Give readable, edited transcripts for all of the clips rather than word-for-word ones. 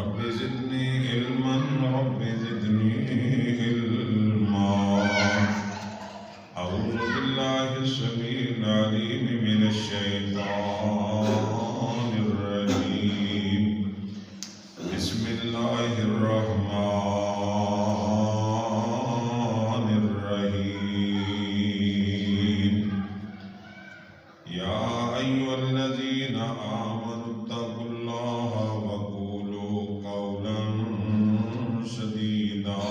رب زدني علما رب زدني علما. أعوذ بالله السميع العليم من الشيطان الرجيم. بسم الله الرحمن الرحيم. يا أيها الذين آمنوا اتقوا الله وقولوا قولا سديدا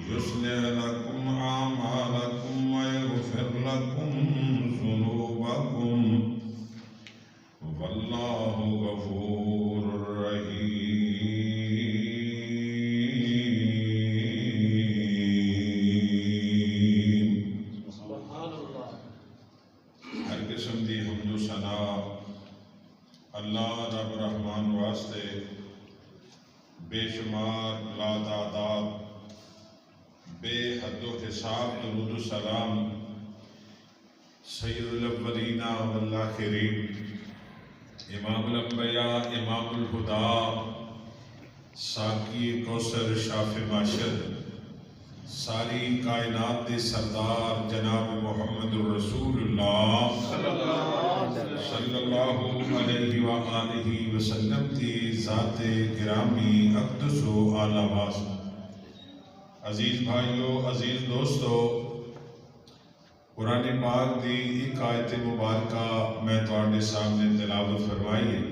يصلح لكم أعمالكم ويغفر لكم ذنوبكم والله غفور رحيم. ہر قسم دی حمد و ثنا اللہ رب رحمان واسطے بے شمار لا تعداد بے حد و حساب درود و سلام سید الاولین والآخرین امام الانبیاء امام الہدا ساقی کوثر شاف معشر ساری کائنات دے سردار جناب محمد الرسول اللہ صلی اللہ علیہ وآلہ وسلم کی ذات گرامی اقدس و اعلیٰ واسطہ. عزیز بھائیو، عزیز دوستو، قرآن پاک دی ایک آیت مبارکہ میں تواڈے سامنے تلاوت فرمائی ہے.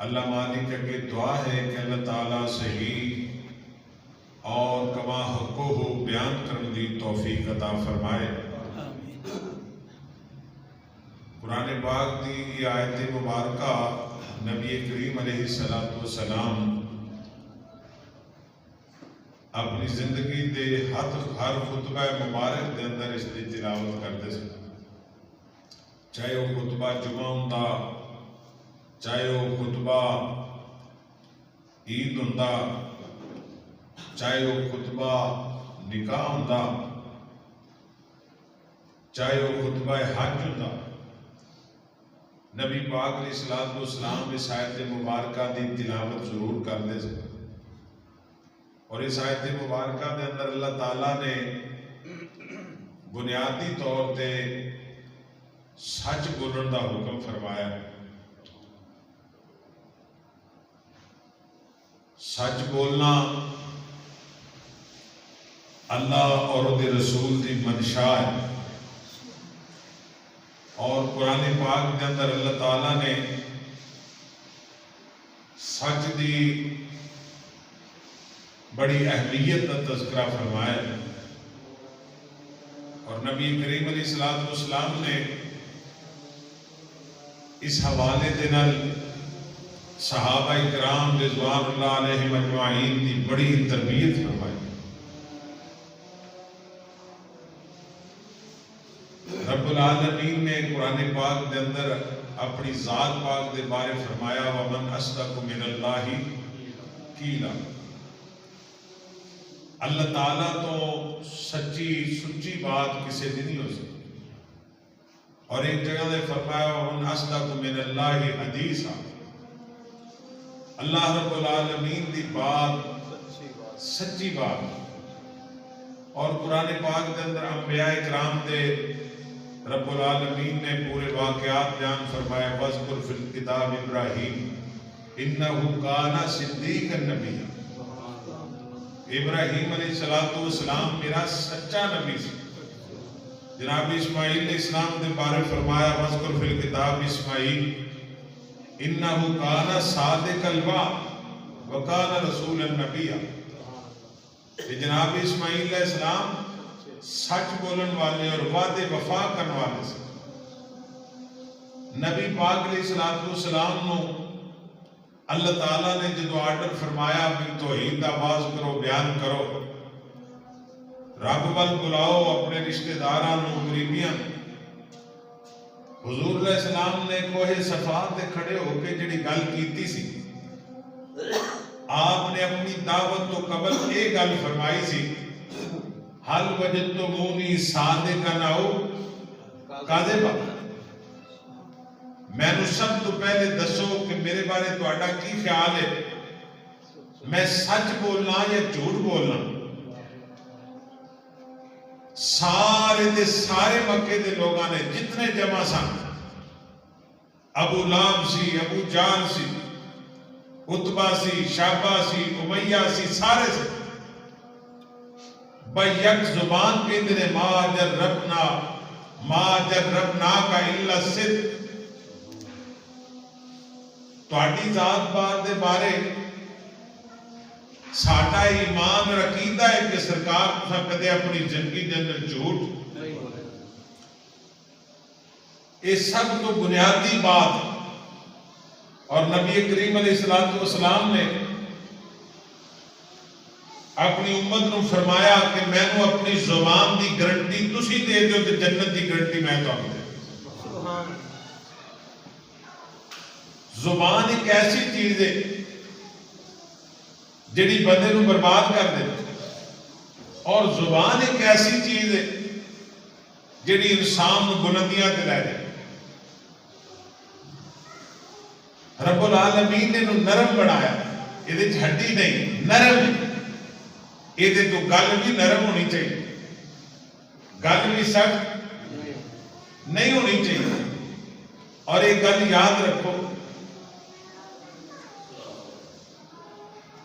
اللہ مالک کے دعا ہے کہ اللہ تعالیٰ صحیح اور کما حقو ہو بیان کرنے دی توفیق عطا فرمائے. قرآن پاک دی یہ آیت مبارکہ نبی کریم علیہ السلام اپنی زندگی دے ہر خطبہ مبارک دے اندر اس دی تلاوت کرتے سے، چاہے وہ خطبہ جمعہ ہوندا، چاہے وہ خطبہ عید ہوندا، چاہے وہ خطبہ نکاح ہوندا، چاہے وہ خطبہ حج ہوندا، نبی پاک علیہ السلام اس آیت مبارکہ دی تلاوت ضرور کرتے سے. اور اس آیت مبارکہ دے اندر اللہ تعالیٰ نے بنیادی طور تے سچ بولن دا حکم فرمایا. سچ بولنا اللہ اور دے رسول دی منشا ہے. اور قرآن پاک کے اندر اللہ تعالیٰ نے سچ دی بڑی اہمیت کا تذکرہ فرمایا ہے. اور نبی کریم علیہ السلام نے اس حوالے دے نال صحابہ کرام رضوان اللہ علیہم اجمعین کی بڑی تربیت فرمائی. رب العالمین نے قرآن پاک دے اندر اپنی ذات پاک دے بارے فرمایا وَمَنْ أَصْدَقُ مِنَ اللَّهِ قِيلًا. اللہ تعالیٰ تو سچی بات کسی دی نہیں ہو سکتی. اور ایک جگہ دے فرمایا وَمَنْ أَصْدَقُ مِنَ اللَّهِ حَدِيثًا. اللہ رب العالمین دی بات سچی بات. اور قرآن پاک دے اندر انبیاء کرام دے رب العالمین نے پورے واقعات بیان فرمائے وَاذْكُرْ فِي الْكِتَابِ ابراہیم اِنَّهُ كَانَ صِدِّيقًا نَبِيًّا. ابراہیم علیہ السلام میرا سچا نبی سی. جناب اسماعیل علیہ السلام نے بارے فرمایا وَاذْكُرْ فِي الْكِتَابِ اسماعیل اِنَّهُ كَانَ صَادِقَ الْوَعْدِ وَكَانَ رَسُولًا نَبِيًّا. جناب اسماعیل علیہ السلام سچ بولن والے اور وعدے وفا کرنے والے سے. نبی پاک علیہ السلام نو اللہ تعالیٰ نے جدو آرڈر فرمایا بھی توحید دا آواز کرو، بیان کرو، رب وال بلاؤ اپنے رشتہ داراں قریبیاں. حضور علیہ السلام نے کوہ صفا تے کھڑے ہو کے جڑی گل کیتی سی، آپ نے اپنی دعوت تو قبل ایک گل فرمائی سی حل وجدتمونی صادقا او کاذبا. میں نے سب تو پہلے دسو کہ میرے بارے تہاڈا کی خیال ہے، میں سچ بولنا یا جھوٹ بولنا؟ سارے دے سارے مکے دے لوگاں نے جتنے جمع سن، ابو لہب سی، ابو جہل سی، عتبہ سی، شیبہ سی، امیہ سی، سارے سے بیک زبان کہتے ہیں ما جربنا کا الا صدق۔ تہاڈی ذات بات دے بارے ساڈا ایمان اور عقیدہ ہے کہ سرکار تساں کدے اپنی زندگی دے اندر جھوٹ، یہ سب تو بنیادی بات۔ اور نبی کریم علیہ السلام نے اپنی امت نو فرمایا کہ میں نو اپنی زبان دی گارنٹی تسی دے دیو تے جنت دی گارنٹی میں تانوں دے دیو۔ زبان ایک ایسی چیز ہے جڑی بندے نو برباد کر دے، اور زبان ایک ایسی چیز ہے جڑی انسان نو بلندیاں تے لے جائے۔ رب العالمین نے نو نرم بنایا، یہ ہڈی نہیں، نرم، یہ تو گل بھی نرم ہونی چاہیے، گل بھی سخت نہیں ہونی چاہیے۔ اور ایک گل یاد رکھو،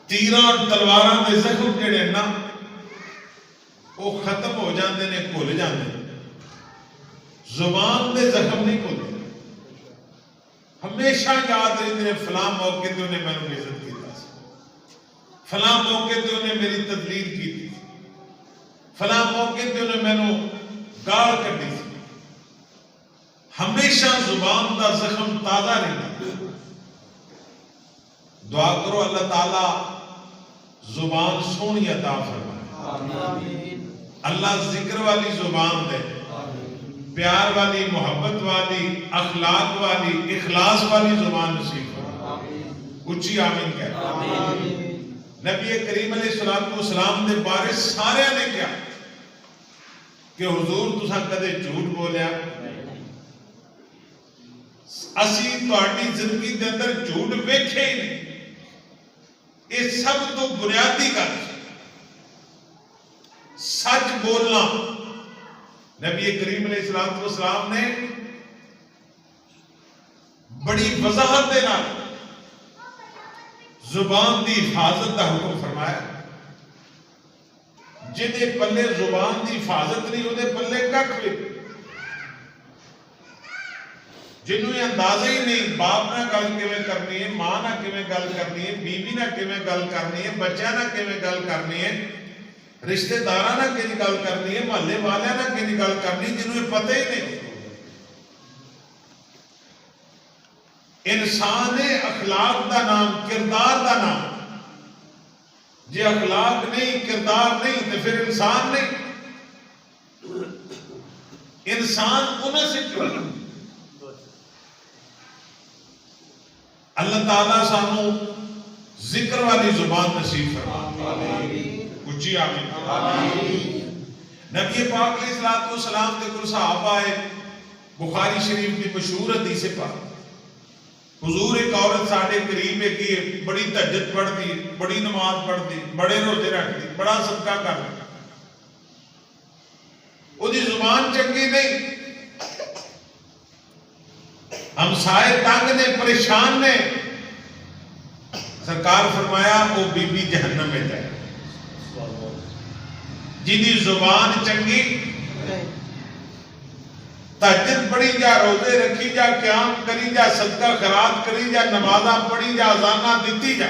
تیراں اور تلواراں دے زخم جڑے نا وہ ختم ہو جاندے نے، کھل جاندے نے، زبان دے زخم نہیں کھلتے۔ ہمیشہ یاد رہتے ہیں فلاں موقع تے انہیں میں نے عزت کیتا سی، فلاں موقع تے انہیں میری تدلیل کی تھی، فلاں موقع تے انہیں میں نے گال کٹی سی۔ ہمیشہ زبان دا زخم تازہ رہتا۔ دعا کرو اللہ تعالیٰ زبان سونی عطا فرمائے، اللہ ذکر والی زبان دے، پیار والی، محبت والی، اخلاق والی، اخلاص والی زبان نصیب فرمائے۔ اچھی آمین کہتے۔ نبی کریم علیہ السلام دے بارے سارے نے کیا کہ حضور تساں کدے جھوٹ بولیا؟ اسی تہاڈی زندگی دے اندر جھوٹ ویکھے ہی نہیں۔ یہ سب تو بنیادی گل سچ بولنا۔ نبی کریم علیہ السلام نے بڑی وضاحت دے نال زبان دی حفاظت دا حکم فرمایا۔ جدے پلے زبان دی حفاظت نہیں، وہ پلے ککھ بھی، جنہوں یہ اندازہ ہی نہیں باپ نہ گل کیویں کرنی ہے، ماں نہ کیویں گل کرنی ہے، بیوی نہ کیویں گل کرنی ہے، بچہ نہ کیویں گل کرنی ہے، رشتہ داراں نہ کیویں گل کرنی ہے، محلے والیاں نہ کیویں گل کرنی، جنہوں یہ پتہ ہی نہیں۔ انسان اخلاق دا نام، کردار دا نام، جی اخلاق نہیں، کردار نہیں تو پھر انسان نہیں۔ انسان انہیں سے کیوں؟ اللہ تعالیٰ سانو ذکر والی زبان نصیب فرمائے۔ اچھی آمین۔ نبی پاک علیہ السلام کے کل صحابہ آئے، بخاری شریف کی مشہور حدیث پاک، حضور ایک عورت ساڑھے قریب ہے کہ بڑی تہجد پڑھتی، بڑی نماز پڑھتی، بڑے روزے رکھتی، بڑا صدقہ کرتی، وہ دی زبان چنگی نہیں، ہمسائے تنگ نے، پریشان نے، سرکار فرمایا وہ بی بی جہنم میں جائے۔ جنہی زبان چنگی، تہجد پڑھی جا، روزے رکھی جا، قیام کری جا، صدقہ خیرات کری جا، نمازاں پڑھی جا، اذاناں دیتی جا،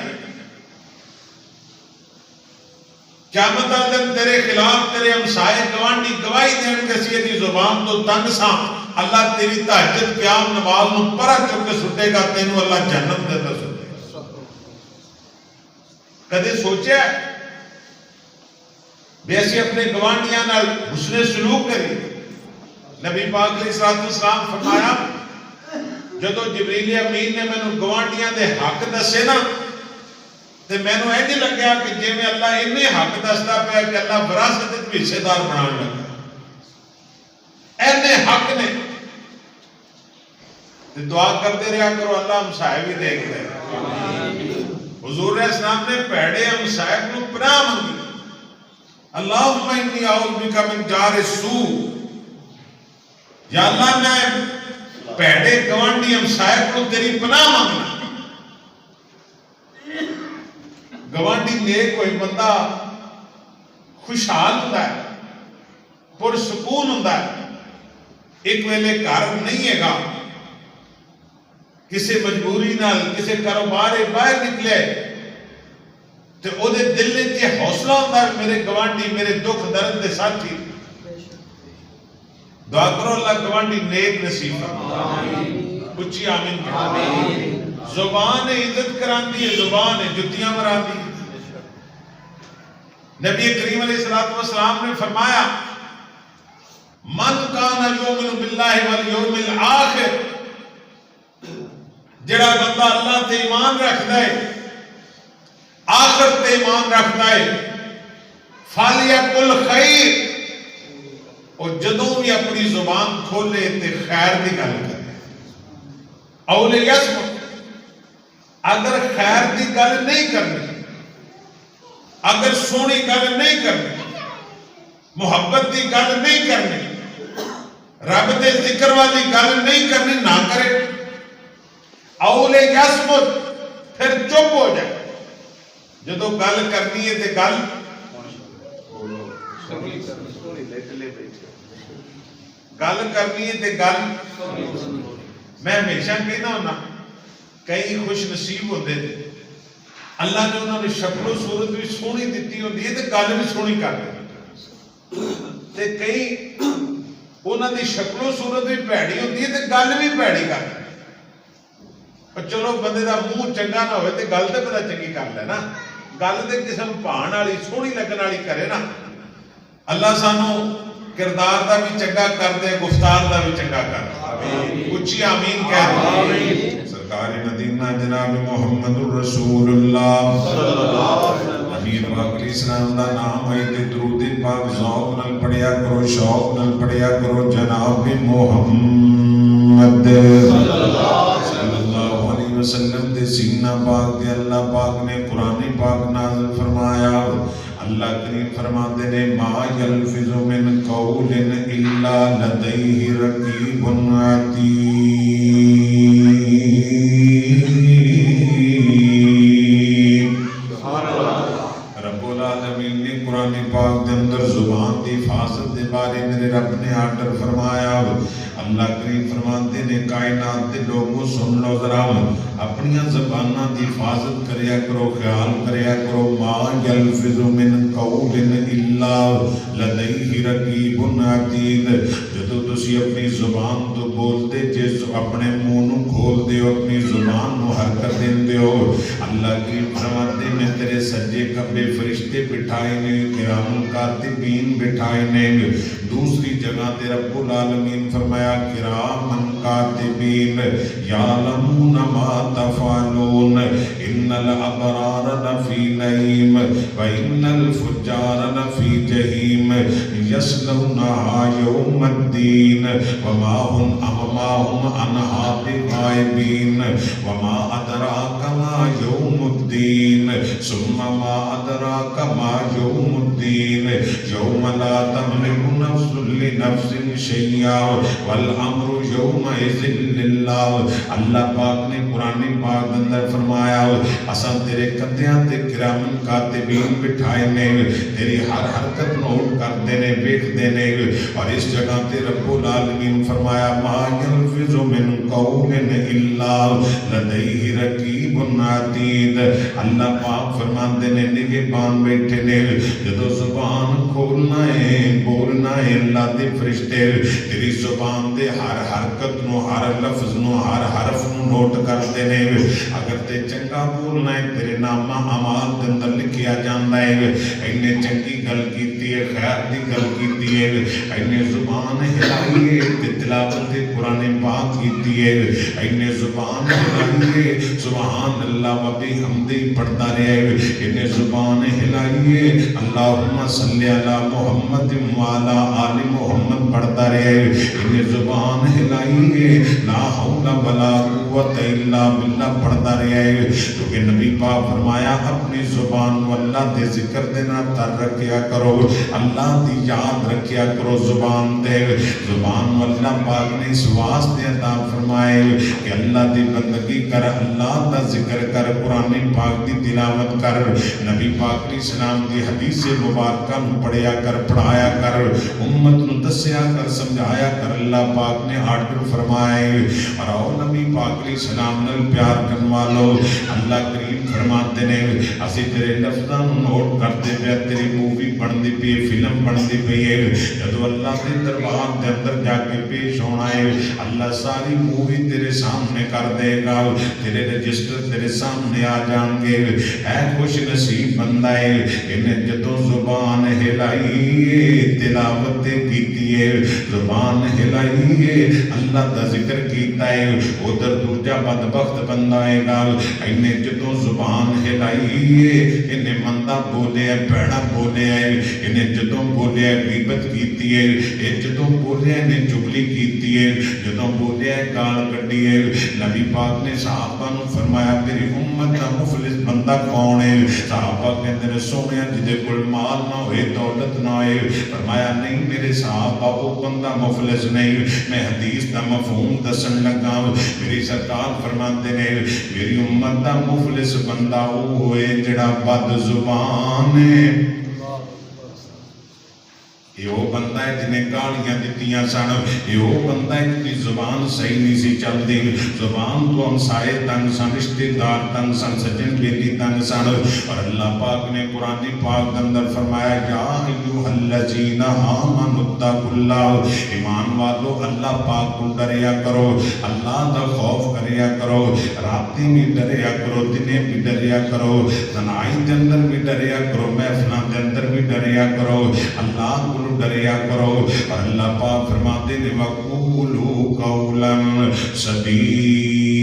قیامت دن تیرے خلاف تیرے ہمسائے گوانڈی گواہی دین کے سی دی زبان تو تنگ سا، اللہ تیری تہجد قیام نماز نو پرا چک کے سٹے گا، تینوں اللہ جہنم دے اندر سٹے گا۔ کدے سوچیا ہے بھی ایسی اپنے گوانڈیاں نال حسن سلوک کری؟ نبی پاک علیہ السلام فرمایا جدو جبریل امین نے میں نے گوانڈیاں دے حق دسے نا تے میں نے ایسے لگیا کہ جی میں اللہ انہیں حق دستا پیا کہ اللہ وراثت بھی حصے دار بنانے لگا، اینے حق نے۔ تو دعا کرتے رہا کرو اللہ ہمسائے بھی دیکھ رہے. حضور علیہ السلام نے پیڑے ہمسائے کو پناہ مانگی. اللہم انی اعوذ بک من جار السوء. یا اللہ میں پیڑے گوانڈی ہمسائے کو تیری پناہ مانگنا. گوانڈی نیک کوئی بندہ خوشحال ہوتا ہے, پرسکون ہوتا ہے. ایک ویلے گھر نہیں ہے گا, کسی مجبوری نال کسی کاروبار باہر نکلے تو او دے دل میں یہ حوصلہ ہوتا ہے میرے گوانڈی میرے دکھ درد دے ساتھی. دعا کرو اللہ گوانڈی نیک نصیب فرمائے. اچھی آمین کہو. زبان عزت کرانی ہے, زبان جتیاں مرانی. نبی کریم علیہ السلام نے فرمایا من کان یؤمن باللہ والیوم الآخر, جڑا بندہ اللہ تے ایمان رکھتا ہے, آخر تے ایمان رکھتا ہے, فالیقل خیر, اور جدوں بھی اپنی زبان کھولے تے خیر دی گل کرے. اول یسمت, اگر خیر دی گل نہیں کرنی, اگر سونی گل نہیں کرنی, محبت دی گل نہیں کرنی, رب دے ذکر والی گل نہیں کرنی, نہ کرے. اول یسمت, پھر چپ ہو جائے. جدو گل کرنی ہے تے گل کرنی ہے تے گل. میں ہمیشہ کہنا ہونا کئی خوش نصیب ہوتے تھے, اللہ نے انہوں نے شکل و صورت بھی سونی دیتی ہوتی ہے تے گل بھی سونی کر تے کئی انہوں نے شکل و صورت بھی پیڑی ہوتی ہے تے گل بھی پیڑی کر. چلو بندے دا منہ چنگا نہ ہوئے تے گل تے بندہ چنگی کر لے نا. گل تے قسم پان والی سونی لگن والی کرے نا. اللہ سانو کردار دا بھی چنگا کر دے, گفتار دا بھی چنگا کر دے. اچھی آمین کہہ دے. سرکار مدینہ جناب محمد الرسول اللہ امیر پاک علیہ السلام دا نام ہے تے درود پاک ذوق نال پڑھیا کرو, شوق نال پڑھیا کرو. جناب محمد صلی اللہ علیہ وسلم دے سینہ پاک دے اللہ پاک نے قرآن پاک نازل فرمایا. اللہ کریم فرماتے نے ما یلفظ من قول الا لدیہ رقیب عتید. رب العالمین نے قرآن پاک دے اندر زبان دی حفاظت دے بارے میرے رب نے آرڈر فرمایا. اللہ کریم فرماتے نے کائنات دے لوگوں سن لو ذرا, اپنی زبانہ دی حفاظت کریا کرو, خیال کریا کرو. ما یلفظ من قول الا لدیہ رقیب عتید. جدو تسی اپنی زبان تو بولتے جس اپنے منہ نو کھول دیو, اپنی زبان نو حرکت دیندے ہو, اللہ کریم فرماتے میں تیرے سجے کبے فرشتے بٹھائے نے, کرام کاتبین بٹھائے نے. دوسری جگہ تے رب العالمین فرمایا کرامن کاتبین یعلمون ما تفعلون ان الابرار لفی نعیم و ان الفجار لفی جہیم یصلونها یوم الدین وما هم عنہا بغائبین وما ادراک ما یوم الدین ثم ما ادراک ما یوم الدین یوم لا تملک نفس لنفس شیئا والامر یومئذ للہ. اللہ پاک نے قرآن پاک اندر فرمایا اساں تیرے کندیاں تے کرامن کاتبین بٹھائے نے, تیری ہر حرکت نوٹ کرتے نے, ویکھدے نے. اور اس جگہ تے رب العالمین فرمایا ما یلفظ من قول الا لدیہ رقیب عتید. اللہ پاک فرماندے نے نگہبان بیٹھے نے, جدو زبان کھولنا ہے بولنا ہے اللہ دے فرشتے تیری زبان دے ہر حرکت نو, ہر لفظ نو, ہر حرف نو نوٹ کرتے نے. اگر تے چنگا بولنا ہے تیرے نامہ اعمال دے اندر لکھیا جاندا ہے. اینے چنگی گل کیتی ہے, خیر دی گل کیتی ہے, اینے زبان ہلائی ہے تے تلاوت قرآن پاک کیتی ہے, اینے زبان ہلائی ہے سبحان اللہ و بحمدہ پڑھتا رہے, اینے زبان زبان ہلائیے اللہم صلی علی محمد وعلی آل محمد پڑھتا رہے انہیں زبان ہلائیے لا حول ولا قوت الا باللہ پڑھتا رہے کیونکہ نبی پاک فرمایا اپنی زبان و اللہ دے ذکر دینا تر رکھیا کرو اللہ دی یاد رکھیا کرو زبان دے زبان و اللہ پاک نے اس واسطے عطا فرمائے کہ اللہ دی بندگی کر اللہ دا ذکر کر قرآن پاک دی تلاوت کر نبی پاک علیہ السلام دی حدیث مبارکہ پڑھیا کر پڑھایا کر امت نو دسیا کر سمجھایا کر اللہ پاک نے آرڈر فرمائے اور او نبی پاک علیہ السلام نے پیار کرنوالو اللہ کریم فرماتے نے اسی تیرے لفظاں نوٹ کرتے پہ تیری مووی بندی پہ فلم بندی پہ جدو اللہ کے دربار کے اندر جا کے پیش ہونا ہے اللہ ساری مووی تیرے سامنے کر دے گا تیرے رجسٹر تیرے سامنے آ جان گے اے خوش نصیب بندہ ہے انہیں جدو زبان ہلائیے تلاوت کیتی ہے زبان ہلائیے اللہ دا ذکر کیتا ہے ادھر دوجا بدبخت بندہ ہے گا انہیں جدو زبان ہلائیے انہیں مندہ بولے پیڑا بولے انہیں جدو بولے غیبت کیتی ہے جدو بولے انہیں چگلی کیتی ہے جدو بولے گال کٹی ہے نبی پاک نے صحابہ نے فرمایا میری امت کا مفلس بندہ کون ہے صحابہ کے اندر سونے جدے کل مال نہ ہوئے دولت نہ ہوئے فرمایا نہیں میرے صحابہ وہ بندہ مفلس نہیں میں حدیث دا مفہوم دسن لگا میری سرکار فرماتے نے میری امت دا مفلس بندہ وہ ہوئے جڑا بد زبان ہے یہ وہ بندہ ہے جنہیں گالیاں دیتیاں سن یہ وہ بندہ ہے جنہیں زبان صحیح نہیں سی چل دی زبان تو ہمسائے تنگ سن رشتے دار تنگ سن سجن بیٹی تنگ سن اور اللہ پاک نے قرآن پاک اندر فرمایا یا ایوہ الذین آمنوا اتقوا اللہ ایمان والو اللہ پاک کو ڈریا کرو اللہ دا خوف کریا کرو راتی میں ڈریا کرو دنے بھی ڈریا کرو تنہائی دے اندر بھی ڈریا کرو محفلاں دے اندر بھی ڈریا کرو اللہ کو ڈریا کرو اور اللہ پاک فرماتے نے وَقُولُوا قَوْلًا سَدِيدًا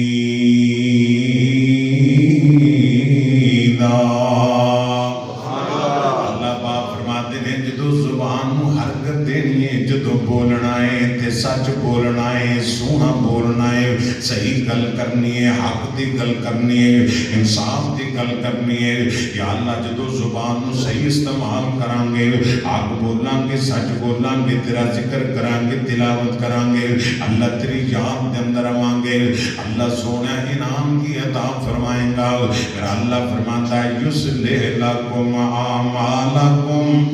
اللہ پاک فرماتے نے جدو زبان نو حرکت دینی ہے جدو بولنا ہے تے سچ بولنا ہے سونا بولنا ہے صحیح گل کرنی ہے حق دی گل کرنی ہے انصاف دی گل کرنی ہے یا اللہ جدو زبان نو صحیح استعمال کران گے حق بولنا گے سچ بولنا گے تیرا ذکر کران گے تلاوت کران گے اللہ تیری یاد دے اندر آوان گے اللہ سونا انعام کی عطا فرمائیں گا پھر اللہ فرماتا ہے یصلح لکم اعمالکم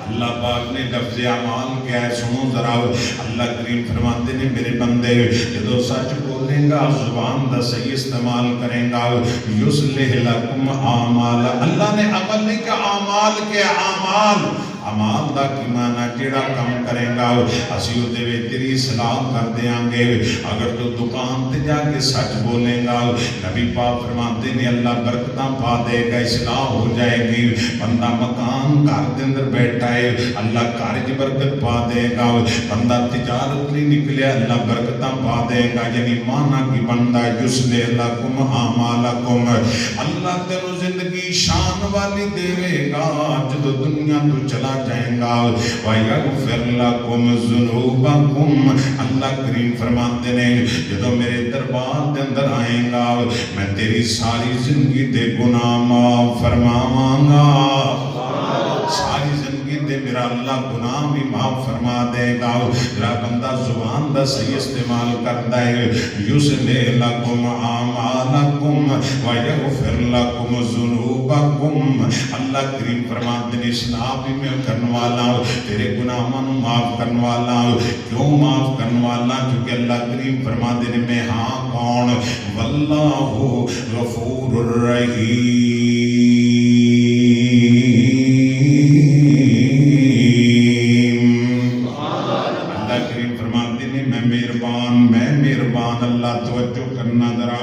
اللہ پاک نے لفظ اعمال کیا ہے سنو ذرا اللہ کریم فرماتے ہیں میرے بندے جدو سچ بولیں گا زبان دا صحیح استعمال کریں گا یصلح لکم اعمال اللہ نے عمل نہیں کہا اعمال کے اعمال عمال دا کی معنی جڑا کم کریں گا اسی دے وچ تیری اصلاح کر دیاں گے اگر تو دکان تے جا کے سچ بولیں گا نبی پاک فرماتے ہیں اللہ برکتاں پا دے گا اصلاح ہو جائے گی بندہ مکان گھر دے اندر بیٹھا ہے اللہ گھر وچ برکت پا دے گا بندہ تجارت نہیں نکلے اللہ برکتاں پا دے گا یعنی معنی کی بندہ یصلح لکم اعمالکم اللہ تینوں زندگی شان والی دے گا جدو دنیا تو چلا جائیں گا وَيَغْفِرْ لَكُمْ ذُنُوبَكُمْ اللہ کریم فرماتے ہیں جدو میرے دربار دے اندر آئیں گا میں تیری ساری زندگی دے گناہ معاف فرماواں گا ساری زندگی دے میرا اللہ گناہ بھی معاف فرما دے گا میرا بندہ زبان دا صحیح استعمال کرتا ہے یصلح لکم اعمالکم ویغفر لکم ذنوبکم اللہ کریم فرماتے ہیں اصلاح بھی میں کرنے والا تیرے گناہوں معاف کرنے والا کیوں معاف کرنے والا کیونکہ اللہ کریم فرماتے ہیں میں ہاں کون واللہ غفور الرحیم اللہ توجہ کرنا ذرا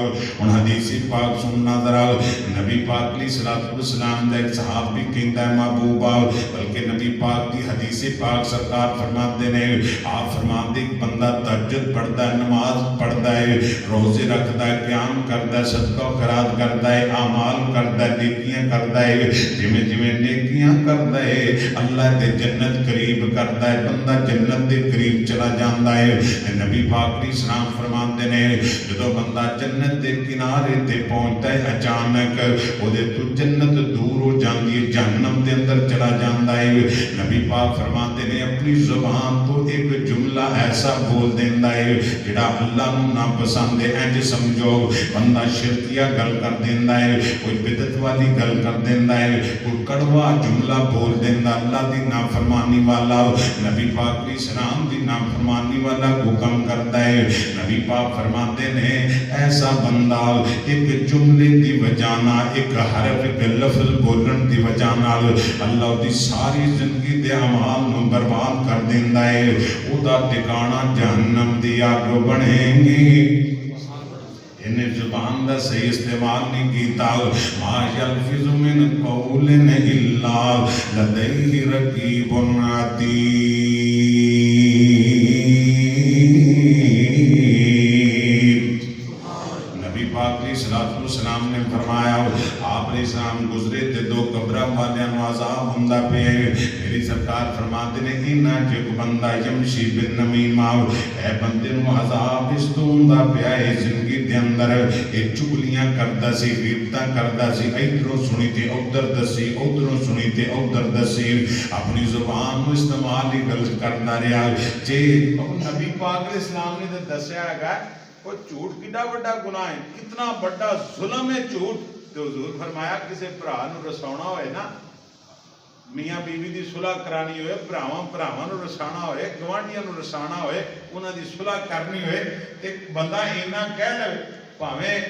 حدیث پاک سننا ذرا نبی پاک علیہ الصلوۃ والسلام دا ایک صحابی کہندا ہے محبوبہ بلکہ نبی پاک دی حدیث پاک سرکار فرماتے نے آپ فرماتے ایک بندہ تہجد پڑھتا ہے نماز پڑھتا ہے روزے رکھتا ہے قیام کرتا ہے صدقہ و خیرات کرتا ہے اعمال کرتا ہے نیکیاں کرتا ہے جویں جویں نیکیاں کرتا ہے اللہ دے جنت قریب کرتا ہے بندہ جنت دے قریب چلا جاندا ہے نبی پاک علیہ السلام فرماتے نے جدوں بندہ جنت دے کنارے تے پہنچتا ہے اچانک او دے تو جنت دور ہو جاندی ہے جہنم دے اندر چلا جاندا ہے نبی پاک فرماتے نے اپنی زبان تو ایک جملہ ایسا بول دیندا ہے جڑا اللہ نو نا پسند ہے انج سمجھو بندہ شرکیہ گل کر دیندا ہے کوئی بدعت والی گل کر دیندا ہے کوئی کڑوا جملہ بول دیندا اللہ دی نافرمانی والا نبی پاک علیہ السلام دی نافرمانی والا حکم کرتا ہے نبی پاک فرماتے نے ایسا بندہ ایک جملے دی وجہ نال ایک حرف ایک لفظ بولن دی وجہ نال اللہ دی ساری زندگی دے اعمال نو برباد کر دیندا ہے او دا ٹھکانہ جہنم دی اگ بنے گی انہیں زبان دا صحیح استعمال نہیں کیتا ما یلفظ من قول الا لدیہ رقیب عتید نبی پاک علیہ السلام نے فرمایا آپ علیہ السلام گزرے تے دو قبراں والیاں نو عذاب ہوندا پیا میری سرکار فرماتے نے اینا جے کو بندہ یمشی بالنمیمہ اے بندے نو عذاب اس تو ہوندا پیا ہے زندگی دے اندر اے چگلیاں کردا سی غیبتاں کردا سی ادھروں سنی تے ادھر دسی ادھروں سنی تے ادھر دسی اپنی زبان نو استعمال ہی غلط کردا رہیا جے نبی پاک علیہ السلام نے دسیا ہے وہ جھوٹ کیڈا بڑا گناہ ہے کتنا بڑا ظلم ہے جھوٹ تو حضور فرمایا کسی بھرا نو رساونا ہوئے نا میاں بیوی دی صلح کرانی ہوئے بھراواں نو رسانا ہوئے گوانڈیاں نو رسانا ہوئے انہاں دی صلح کرنی ہوئے تے بندہ اینا کہہ لے بھاویں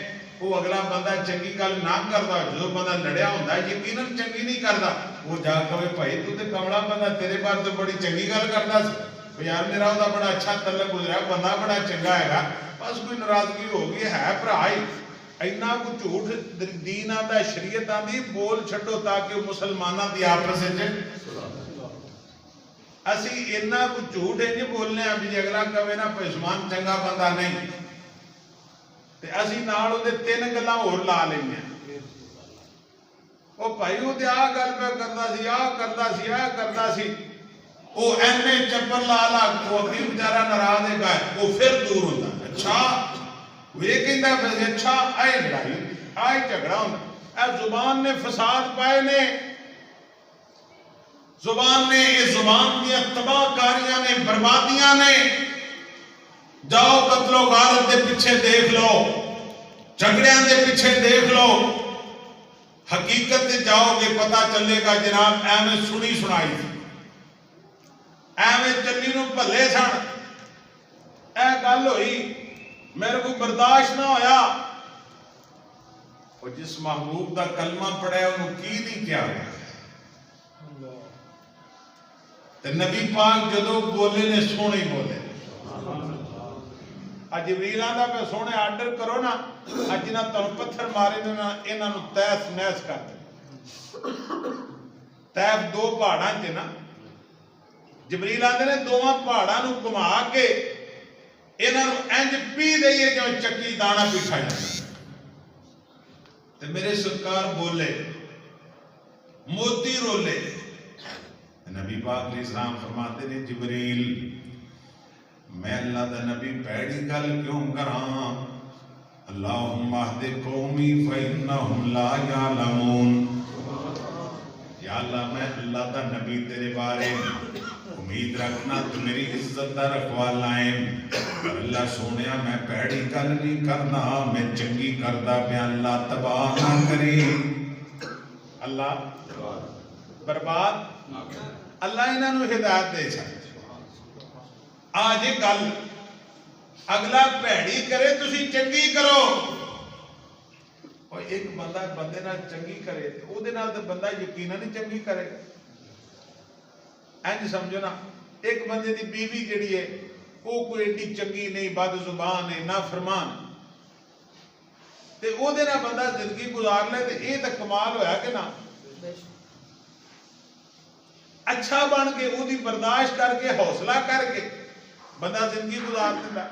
وہ اگلا بندہ چنگی گل نہ کردا جو بندہ لڑیا ہوندا ہے یقیناً چنگی نہیں کردا وہ جا کہے بھائی تو تے کملا بندہ تیرے بارے تو بڑی چنگی گل کردا سی یار میرا وہ بڑا اچھا تعلق گزرا بندہ بڑا چنگا ہے بس کوئی ناراضگی ہو گئی ہے بھرا ہی اینا کو جھوٹ دین آندا شریعت آندی بول چھڈو تاکہ مسلماناں دی آپس وچ اسی اینا کو جھوٹ انج بولنے ہیں بھی اگلا کہے نا عثمان چنگا بندہ نہیں تے اسی نال اودے تین گلاں ہور لا لینیاں او بھائی او تے آ گل پہ کردا سی آ کردا سی او اینے چپر لا وہ اپنی بیچارہ ناراض ہے گا وہ پھر دور ہوتا اچھا وہ یہ کہندا ہے اچھا اے لڑائی اے جھگڑا ہوندا اے زبان نے فساد پائے نے زبان نے اس زبان دیا تباہ کاریاں نے بربادیاں نے جاؤ قتل و غارت دے پیچھے دیکھ لو جھگڑیاں دے پیچھے دیکھ لو حقیقت تے جاؤ گے پتہ چلے گا جناب ایویں سنی سنائی ایویں چنی نو بھلے سن اے گل ہوئی میرے کو برداشت نہ ہویا اور جس محبوب دا کلمہ پڑھے انہوں کی نہیں کیا گیا تے نبی پاک جدو بولے نے سونے بولے آج جبریل آندا پہ سونے آرڈر کرو نا آج جنہ تن پتھر مارے دینا انہاں نو تیس نیس کر دے تیف دو پہاڑاں تے نا جبریل آندے نے دوواں پہاڑاں نو گھما کے انہاں نو انج پی دئیے جو چکی دانا پیٹھا جاتا تے میرے سرکار بولے موتی رولے نبی پاک علیہ السلام فرماتے نے جبریل میں اللہ دا نبی پیڑی گل کیوں کراں اللہم اہد قومی فإنہم لا یعلمون یا اللہ میں اللہ دا نبی تیرے بارے امید رکھنا تو میری عزت دا رکھوالا ہے اللہ سونیا میں پیڑی گل نہیں کرنا میں چنگی کردہ پہ اللہ تباہ نہ کرے اللہ برباد اللہ انہاں نو ہدایت دے سکتے آج یہ گل اگلا پیڑی کرے تسی چنگی کرو اور ایک بندہ بندے نال چنگی کرے او دے نال تے بندہ یقیناً نہیں چنگی کرے انج سمجھو نا ایک بندے دی بیوی جڑی ہے وہ کوئی ایڈی چنگی نہیں بد زبان ہے نافرمان تے او دے نال بندہ زندگی گزار لے تے اے تے کمال ہویا کہ نہ اچھا بن کے او دی برداشت کر کے حوصلہ کر کے بندہ زندگی گزار دیندا